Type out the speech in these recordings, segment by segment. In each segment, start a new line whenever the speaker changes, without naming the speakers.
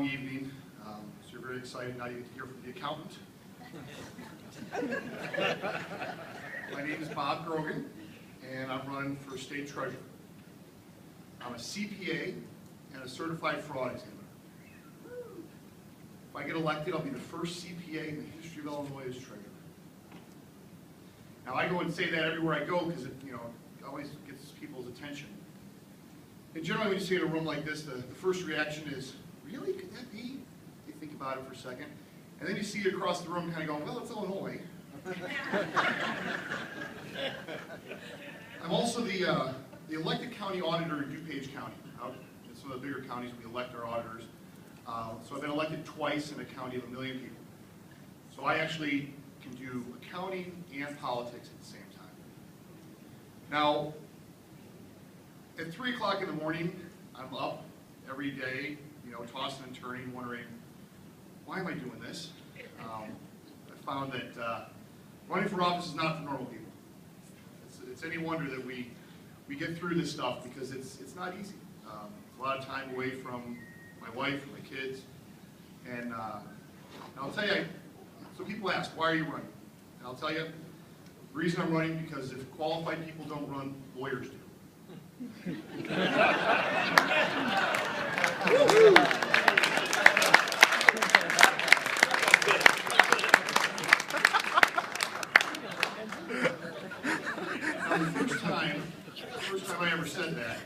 long evening, so you're very excited now you get to hear from the accountant. My name is Bob Grogan, and I'm running for state treasurer. I'm a CPA and a certified fraud examiner. If I get elected, I'll be the first CPA in the history of Illinois as treasurer. Now I go and say that everywhere I go because it, always gets people's attention. And generally when you see it in a room like this, the first reaction is, really? Could that be? You think about it for a second. And then you see it across the room kind of going, well, it's Illinois. I'm also the elected county auditor in DuPage County. Out in some of the bigger counties, we elect our auditors. So I've been elected twice in a county of 1 million people. So I actually can do accounting and politics at the same time. Now, at 3 o'clock in the morning, I'm up every day, tossing and turning, wondering, why am I doing this? I found that running for office is not for normal people. It's any wonder that we get through this stuff because it's not easy. It's a lot of time away from my wife and my kids. And I'll tell you, so people ask, why are you running? And I'll tell you, the reason I'm running because if qualified people don't run, lawyers do. Now, the first time I ever said that,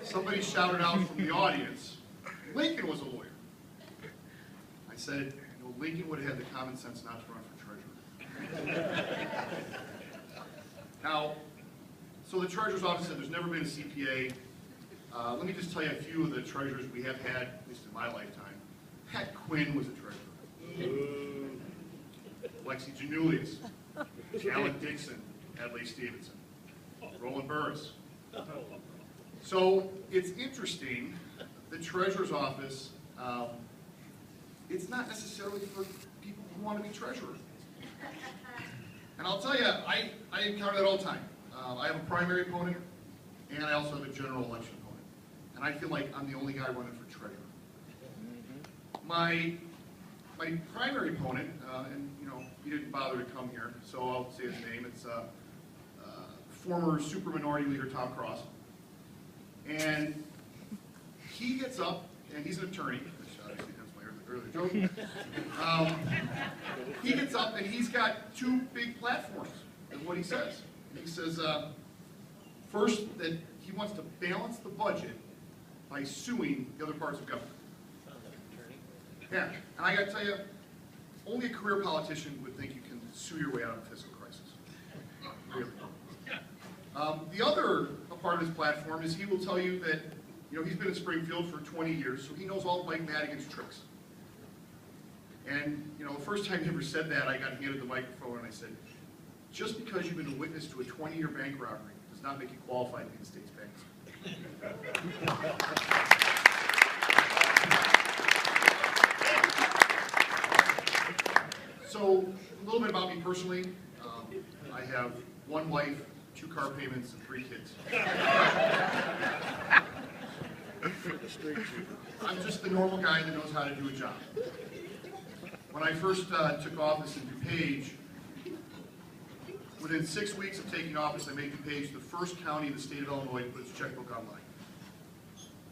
somebody shouted out from the audience, Lincoln was a lawyer. I said, Lincoln would have had the common sense not to run for treasurer. Now, so the treasurer's office said there's never been a CPA. Let me just tell you a few of the treasurers we have had, at least in my lifetime. Pat Quinn was a treasurer. Lexi Janulius, Alec Dixon, Adlai Stevenson, Roland Burris. So it's interesting, the treasurer's office, it's not necessarily for people who want to be treasurer. And I'll tell you, I encounter that all the time. I have a primary opponent, and I also have a general election opponent. And I feel like I'm the only guy running for treasurer. My primary opponent, and he didn't bother to come here, so I'll say his name. It's former super minority leader Tom Cross. And he gets up, and he's an attorney, which obviously that's my earlier joke. He gets up, and he's got 2 big platforms, is what he says. He says, first, that he wants to balance the budget by suing the other parts of government. Yeah, and I got to tell you, only a career politician would think you can sue your way out of a fiscal crisis. Really. The other part of his platform is he will tell you that he's been in Springfield for 20 years, so he knows all Mike Madigan's tricks. And the first time he ever said that, I got handed the microphone and I said, just because you've been a witness to a 20-year bank robbery does not make you qualified to be the state's bank. So, a little bit about me personally. I have 1 wife, 2 car payments, and 3 kids. I'm just the normal guy that knows how to do a job. When I first took office in DuPage, within 6 weeks of taking office, I made DuPage the first county in the state of Illinois to put its checkbook online.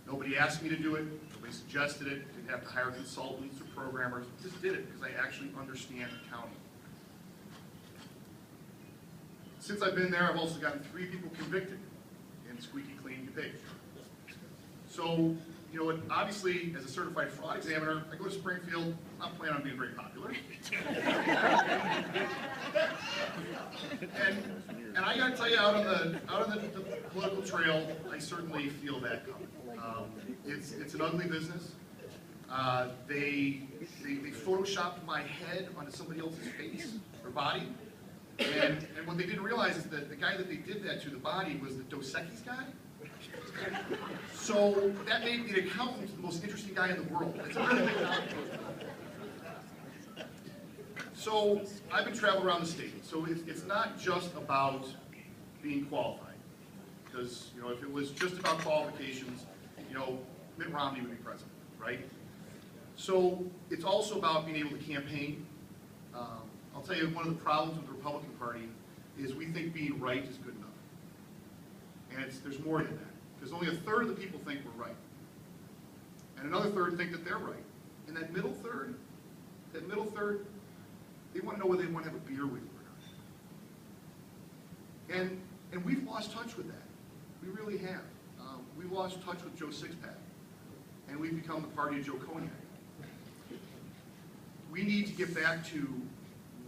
Nobody asked me to do it. Nobody suggested it. Didn't have to hire consultants or programmers. Just did it because I actually understand accounting. Since I've been there, I've also gotten 3 people convicted in squeaky clean DuPage. So, obviously, as a certified fraud examiner, I go to Springfield. I'm not planning on being very popular. and I got to tell you, out on the political trail, I certainly feel that coming. It's an ugly business. They photoshopped my head onto somebody else's face or body. And what they didn't realize is that the guy that they did that to, the body, was the Dos Equis guy. So that made me an accountant, the most interesting guy in the world. It's a really big account. So I've been traveling around the state. So it's not just about being qualified. Because, if it was just about qualifications, Mitt Romney would be president, right? So it's also about being able to campaign. I'll tell you, one of the problems with the Republican Party is we think being right is good enough. And there's more than that. Because only a third of the people think we're right. And another third think that they're right. And that middle third, they want to know whether they want to have a beer with you or not. And we've lost touch with that. We really have. We've lost touch with Joe Sixpack. And we've become the party of Joe Cognac. We need to get back to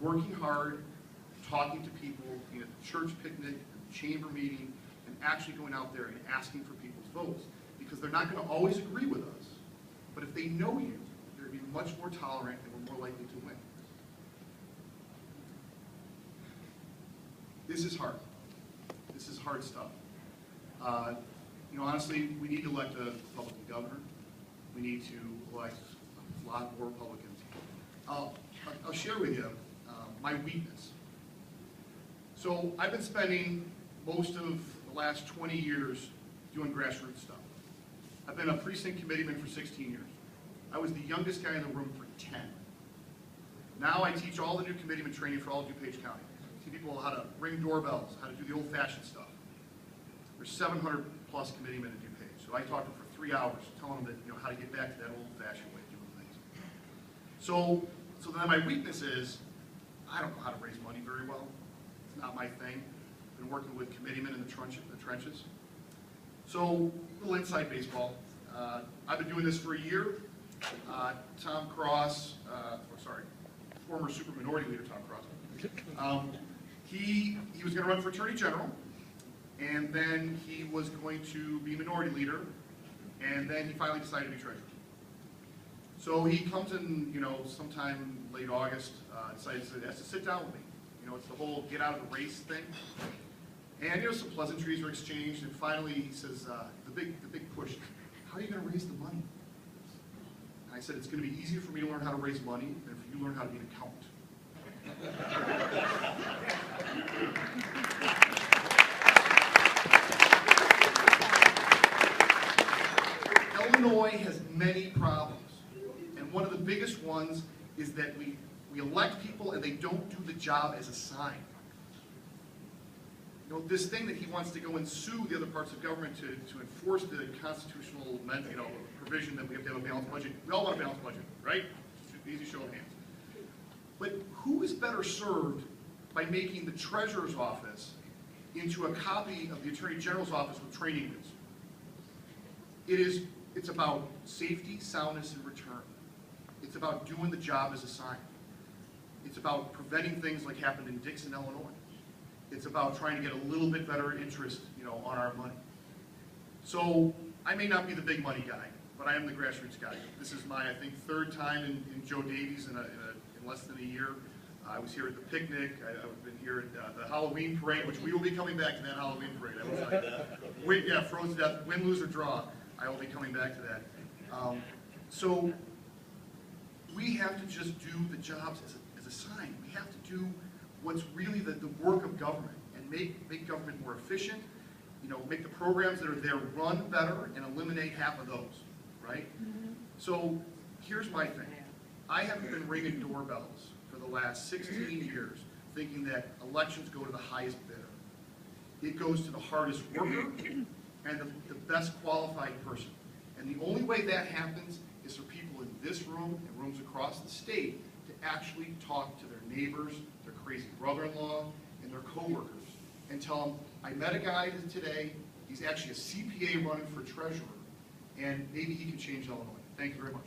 working hard, talking to people, being at the church picnic, at the chamber meeting, and actually going out there and asking for people's votes. Because they're not going to always agree with us. But if they know you, they're going to be much more tolerant and we're more likely to win. This is hard. This is hard stuff. Honestly, we need to elect a Republican governor. We need to elect a lot more Republicans. I'll share with you my weakness. So I've been spending most of the last 20 years doing grassroots stuff. I've been a precinct committeeman for 16 years. I was the youngest guy in the room for 10. Now I teach all the new committeeman training for all of DuPage County. I teach people how to ring doorbells, how to do the old-fashioned stuff. There's 700 plus committeemen in DuPage, so I talk to them for 3 hours, telling them that, how to get back to that old-fashioned way of doing things. So then my weakness is, I don't know how to raise money very well. It's not my thing. I've been working with committeemen in the trenches. So, a little inside baseball. I've been doing this for a year. Tom Cross, former super minority leader Tom Cross, he was going to run for Attorney General, and then he was going to be minority leader, and then he finally decided to be treasurer. So he comes in, sometime late August, decides that he has to sit down with me. It's the whole get out of the race thing. And some pleasantries were exchanged, and finally he says, the big push, how are you going to raise the money? And I said, it's going to be easier for me to learn how to raise money than for you to learn how to be an accountant. Illinois has many problems, and one of the biggest ones is that we elect people and they don't do the job as assigned. This thing that he wants to go and sue the other parts of government to enforce the constitutional provision that we have to have a balanced budget. We all want a balanced budget, right? Easy show of hands. But who is better served by making the treasurer's office into a copy of the Attorney General's office with training wheels? It's about safety, soundness, and return. It's about doing the job as assigned. It's about preventing things like happened in Dixon, Illinois. It's about trying to get a little bit better interest, on our money. So I may not be the big money guy, but I am the grassroots guy. This is my, I think, third time in Jo Daviess in less than a year. I was here at the picnic. I've been here at the Halloween parade, which we will be coming back to that Halloween parade. Frozen to death, win, lose, or draw. I will be coming back to that. So we have to just do the jobs as assigned. We have to do what's really the work of government and make government more efficient, make the programs that are there run better and eliminate half of those, right? Mm-hmm. So here's my thing. I haven't been ringing doorbells for the last 16 years thinking that elections go to the highest bidder. It goes to the hardest worker and the best qualified person. And the only way that happens is for people in this room and rooms across the state to actually talk to their neighbors, their crazy brother-in-law, and their coworkers, and tell them, I met a guy today, he's actually a CPA running for treasurer, and maybe he can change Illinois. Thank you very much.